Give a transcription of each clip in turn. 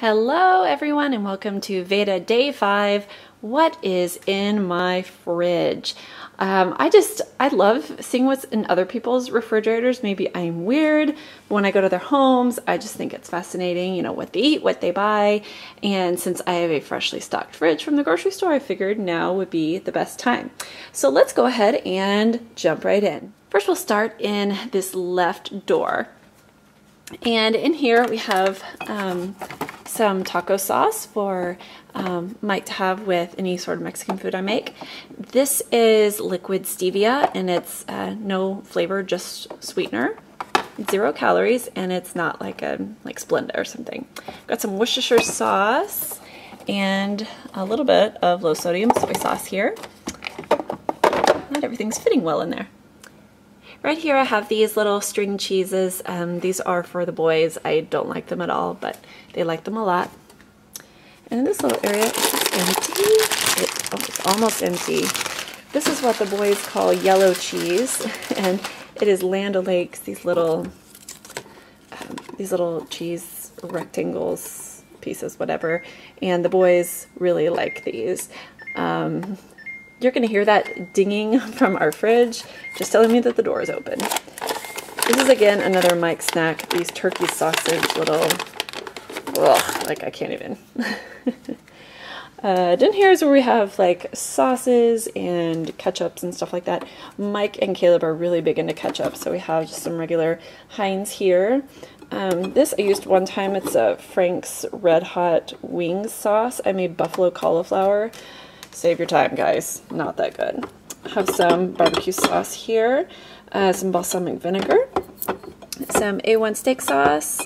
Hello everyone and welcome to VEDA Day 5. What is in my fridge? I love seeing what's in other people's refrigerators. Maybe I'm weird. When I go to their homes, I just think it's fascinating, you know, what they eat, what they buy. And since I have a freshly stocked fridge from the grocery store, I figured now would be the best time. So let's go ahead and jump right in. First, we'll start in this left door. And in here we have some taco sauce for Mike to have with any sort of Mexican food I make. This is liquid stevia and it's no flavor, just sweetener. 0 calories and it's not like Splenda or something. Got some Worcestershire sauce and a little bit of low sodium soy sauce here. Not everything's fitting well in there. Right here I have these little string cheeses. These are for the boys. I don't like them at all, but they like them a lot. And in this little area, it's just empty. It's almost empty. This is what the boys call yellow cheese, and it is Land O'Lakes, these little cheese rectangles, pieces, whatever. And the boys really like these. You're going to hear that dinging from our fridge, just telling me that the door is open. This is, again, another Mike snack. These turkey sausage little, like I can't even. Down here is where we have like sauces and ketchups and stuff like that. Mike and Caleb are really big into ketchup, so we have just some regular Heinz here. This I used one time. It's a Frank's Red Hot Wings sauce. I made buffalo cauliflower. Save your time, guys. Not that good. I have some barbecue sauce here, some balsamic vinegar, some A1 steak sauce.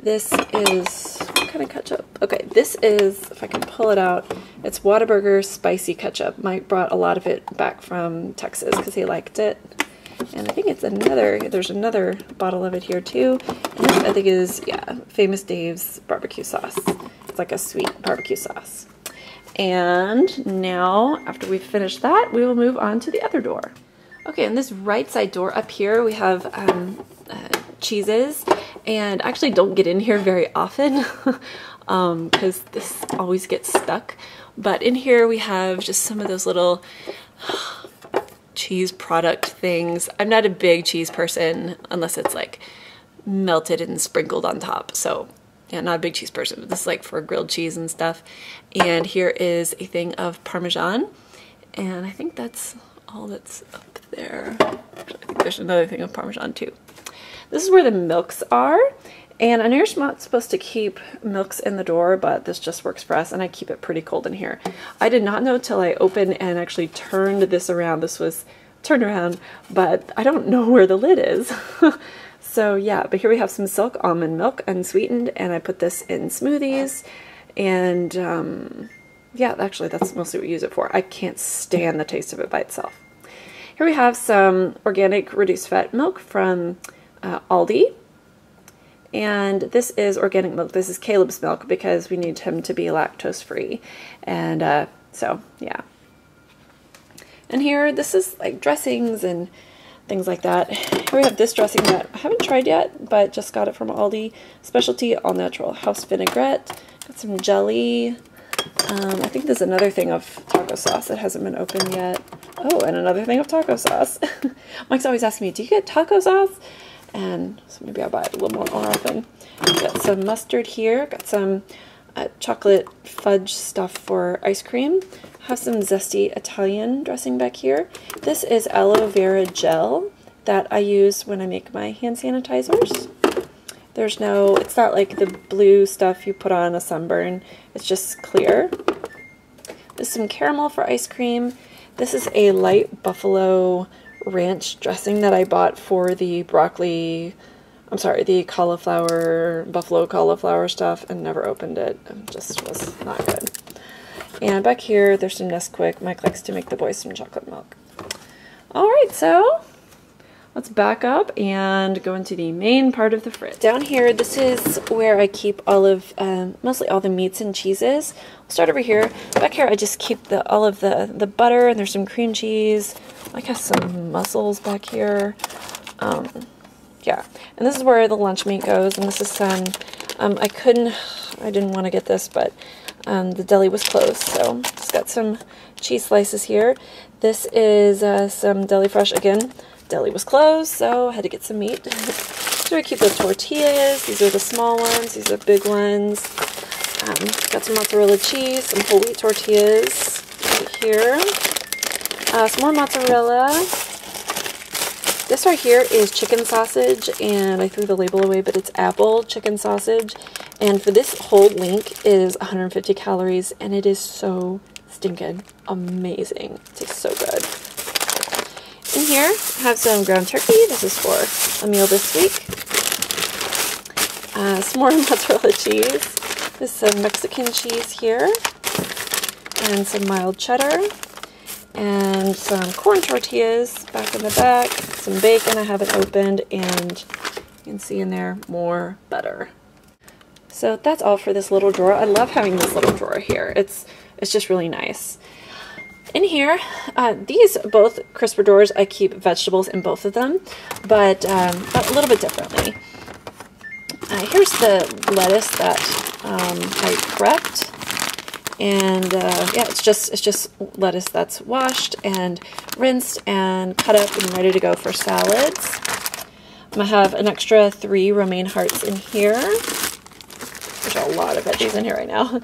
This is, what kind of ketchup? Okay, this is, if I can pull it out, it's Whataburger spicy ketchup. Mike brought a lot of it back from Texas because he liked it. And I think it's there's another bottle of it here too. And this I think is, yeah, Famous Dave's barbecue sauce. It's like a sweet barbecue sauce. And now, after we've finished that, we will move on to the other door. Okay, in this right side door up here, we have cheeses, and I actually don't get in here very often because this always gets stuck. But in here we have just some of those little cheese product things. I'm not a big cheese person unless it's like melted and sprinkled on top, so yeah, not a big cheese person, but this is like for grilled cheese and stuff. And here is a thing of Parmesan. And I think that's all that's up there. Actually, I think there's another thing of Parmesan too. This is where the milks are. And I know you're not supposed to keep milks in the door, but this just works for us. And I keep it pretty cold in here. I did not know till I opened and actually turned this around. This was turned around, but I don't know where the lid is. So yeah, but here we have some Silk almond milk, unsweetened, and I put this in smoothies, and yeah, actually that's mostly what we use it for. I can't stand the taste of it by itself. Here we have some organic reduced fat milk from Aldi, and this is organic milk. This is Caleb's milk because we need him to be lactose free, and so yeah. And here, this is like dressings and things like that. Here we have this dressing that I haven't tried yet, but just got it from Aldi. Specialty all natural house vinaigrette. Got some jelly. I think there's another thing of taco sauce that hasn't been opened yet. Oh, and another thing of taco sauce. Mike's always asking me, do you get taco sauce? And so maybe I'll buy it a little more often. Got some mustard here. Got some chocolate fudge stuff for ice cream. Have some zesty Italian dressing back here. This is aloe vera gel that I use when I make my hand sanitizers. There's no, it's not like the blue stuff you put on a sunburn. It's just clear. There's some caramel for ice cream. This is a light buffalo ranch dressing that I bought for the the cauliflower, buffalo cauliflower stuff, and never opened it. It just was not good. And back here, there's some Nesquik. Mike likes to make the boys some chocolate milk. All right, so let's back up and go into the main part of the fridge. Down here, this is where I keep all of, mostly all the meats and cheeses. We'll start over here. Back here, I just keep all of the butter, and there's some cream cheese. Mike has some mussels back here. Yeah, and this is where the lunch meat goes, and this is some, I couldn't I didn't want to get this, but the deli was closed, so just got some cheese slices here. This is some Deli Fresh. Again, deli was closed, so I had to get some meat. So we keep the tortillas. These are the small ones. These are big ones. Got some mozzarella cheese, some whole wheat tortillas right here. Some more mozzarella. This right here is chicken sausage, and I threw the label away, but it's apple chicken sausage. And for this whole link is 150 calories, and it is so stinking amazing. It tastes so good. In here, I have some ground turkey. This is for a meal this week. Some more mozzarella cheese. There's some Mexican cheese here. And some mild cheddar. And some corn tortillas back in the back. Some bacon I haven't opened. And you can see in there more butter. So that's all for this little drawer. I love having this little drawer here. It's just really nice. In here, these both crisper drawers, I keep vegetables in both of them, but a little bit differently. Here's the lettuce that I prepped, and yeah, it's just lettuce that's washed and rinsed and cut up and ready to go for salads. I'm gonna have an extra 3 romaine hearts in here. There's a lot of veggies in here right now.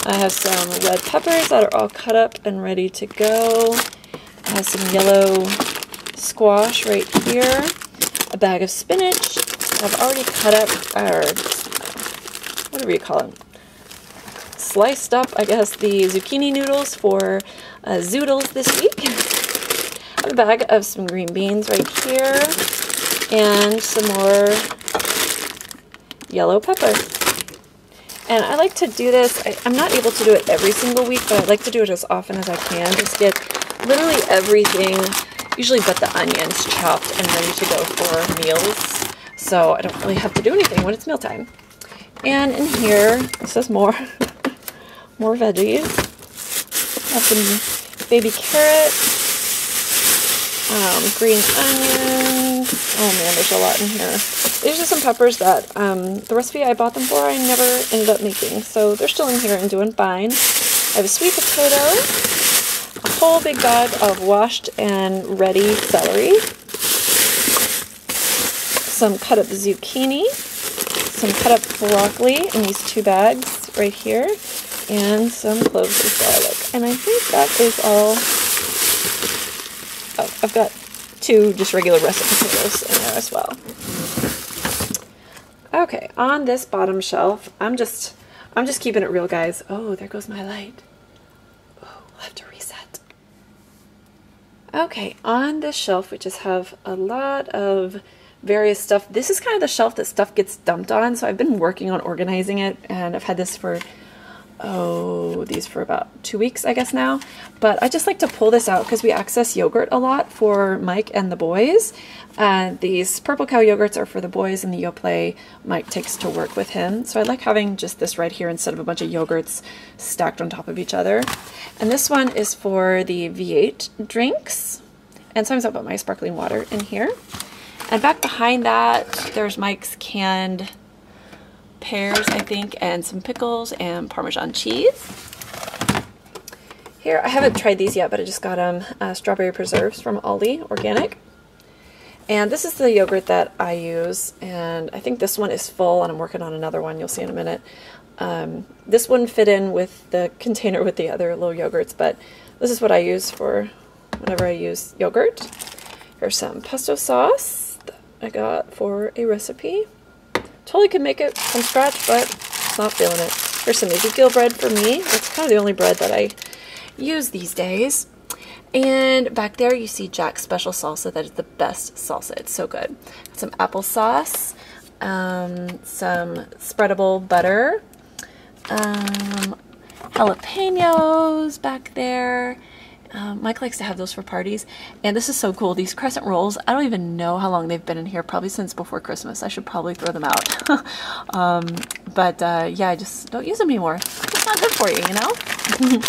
I have some red peppers that are all cut up and ready to go. I have some yellow squash right here. A bag of spinach. I've already cut up, or whatever you call them, sliced up, I guess, the zucchini noodles for zoodles this week. I have a bag of some green beans right here. And some more yellow pepper. And I like to do this, I'm not able to do it every single week, but I like to do it as often as I can. Just get literally everything, usually but the onions, chopped and ready to go for meals. So I don't really have to do anything when it's mealtime. And in here, this is more, more veggies. I have some baby carrots, green onions. Oh man, there's a lot in here. These are some peppers that the recipe I bought them for, I never ended up making. So they're still in here and doing fine. I have a sweet potato, a whole big bag of washed and ready celery, some cut up zucchini, some cut up broccoli in these 2 bags right here, and some cloves of garlic. And I think that is all. Oh, I've got 2 just regular russet potatoes in there as well. Okay, on this bottom shelf, I'm just keeping it real, guys. Oh, there goes my light. Oh, we'll have to reset. Okay, on this shelf, we just have a lot of various stuff. This is kind of the shelf that stuff gets dumped on, so I've been working on organizing it, and I've had this for, these for about 2 weeks, I guess now. But I just like to pull this out because we access yogurt a lot for Mike and the boys. These Purple Cow yogurts are for the boys, and the Yoplait Mike takes to work with him. So I like having just this right here instead of a bunch of yogurts stacked on top of each other. And this one is for the V8 drinks. And sometimes I'll put my sparkling water in here. And back behind that, there's Mike's canned pears, I think, and some pickles and Parmesan cheese. Here, I haven't tried these yet, but I just got them strawberry preserves from Aldi, organic. And this is the yogurt that I use, and I think this one is full, and I'm working on another one. You'll see in a minute. This wouldn't fit in with the container with the other little yogurts, but this is what I use for whenever I use yogurt. Here's some pesto sauce that I got for a recipe. Totally could make it from scratch, but it's not feeling it. Here's some Ezekiel bread for me. That's kind of the only bread that I use these days. And back there you see Jack's special salsa. That is the best salsa. It's so good. Some applesauce, some spreadable butter, jalapenos back there. Mike likes to have those for parties. And this is so cool. These crescent rolls, I don't even know how long they've been in here. Probably since before Christmas. I should probably throw them out. Yeah, I just don't use them anymore. It's not good for you, you know?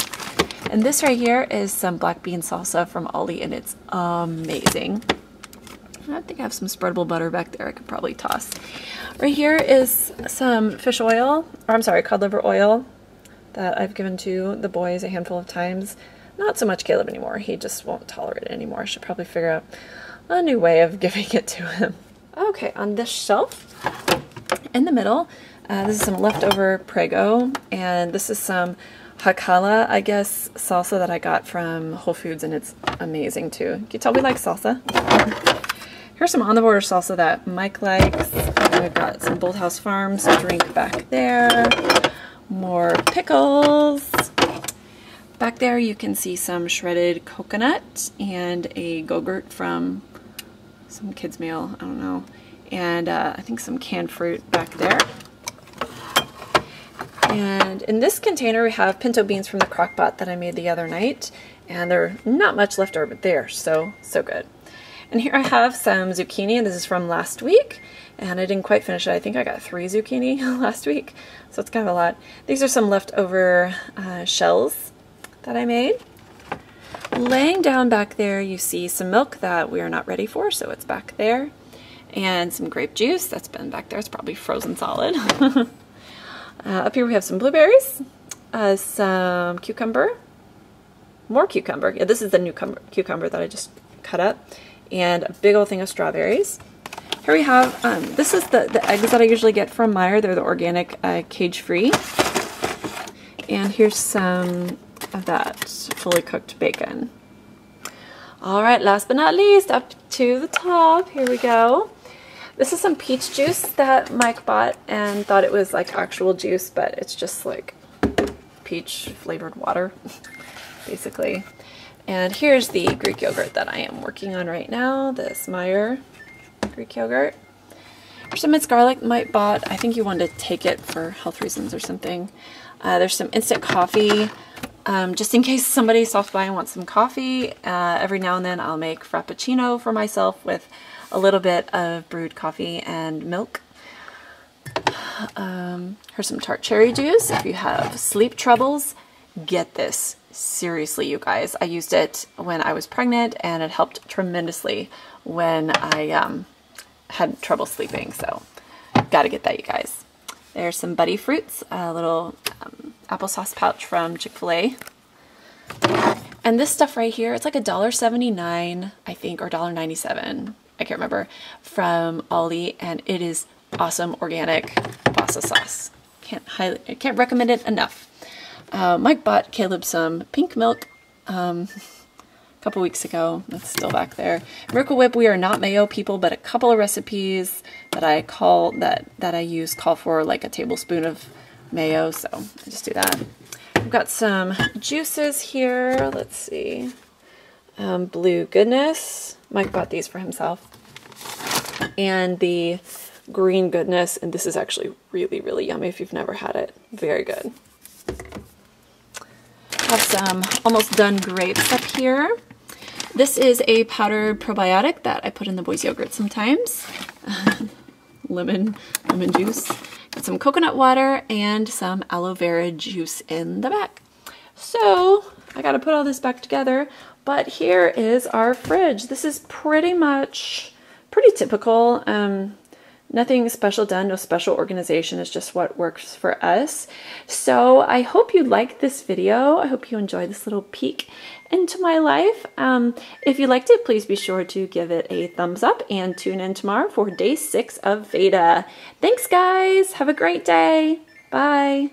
And this right here is some black bean salsa from Aldi, and it's amazing. I think I have some spreadable butter back there I could probably toss. Right here is some fish oil, or I'm sorry, cod liver oil that I've given to the boys a handful of times. Not so much Caleb anymore. He just won't tolerate it anymore. I should probably figure out a new way of giving it to him. Okay, on this shelf in the middle, this is some leftover Prego, and this is some Hakala, I guess, salsa that I got from Whole Foods, and it's amazing too. Can you tell we like salsa? Here's some on the border salsa that Mike likes. We've got some Bolthouse Farms drink back there. More pickles. Back there you can see some shredded coconut and a Go-Gurt from some kids' meal, I don't know. And I think some canned fruit back there. And in this container we have pinto beans from the crock pot that I made the other night. And they're not much left over, but they are so good. And here I have some zucchini, and this is from last week. And I didn't quite finish it. I think I got 3 zucchini last week, so it's kind of a lot. These are some leftover shells that I made. Laying down back there you see some milk that we are not ready for, so it's back there. And some grape juice that's been back there. It's probably frozen solid. Up here we have some blueberries, some cucumber, more cucumber. Yeah, this is the new cucumber that I just cut up, and a big old thing of strawberries. Here we have, this is the eggs that I usually get from Meijer. They're the organic, cage-free. And here's some of that fully cooked bacon. All right, last but not least, up to the top, here we go. This is some peach juice that Mike bought and thought it was like actual juice, but it's just like peach flavored water, basically. And here's the Greek yogurt that I am working on right now, this Meijer Greek yogurt. There's some minced garlic Mike bought. I think he wanted to take it for health reasons or something. There's some instant coffee, just in case somebody stops by and wants some coffee. Every now and then I'll make frappuccino for myself with a little bit of brewed coffee and milk. Here's some tart cherry juice. If you have sleep troubles, get this. Seriously, you guys. I used it when I was pregnant and it helped tremendously when I had trouble sleeping. So gotta get that, you guys. There's some Buddy Fruits, a little applesauce pouch from Chick-fil-A. And this stuff right here, it's like $1.79, I think, or $1.97. I can't remember, from Ollie, and it is awesome organic pasta sauce. I can't recommend it enough. Mike bought Caleb some pink milk a couple weeks ago. That's still back there. Miracle Whip, we are not mayo people, but a couple of recipes that I use call for like a tablespoon of mayo, so I just do that. I've got some juices here. Let's see. Blue Goodness. Mike bought these for himself. And the Green Goodness, and this is actually really yummy if you've never had it. Very good. Have some almost done grapes up here. This is a powdered probiotic that I put in the boys' yogurt sometimes. lemon juice. Got some coconut water and some aloe vera juice in the back. So I got to put all this back together. But here is our fridge. This is pretty typical. Nothing special done, no special organization. It's just what works for us. So I hope you liked this video. I hope you enjoyed this little peek into my life. If you liked it, please be sure to give it a thumbs up and tune in tomorrow for day 6 of VEDA. Thanks, guys. Have a great day. Bye.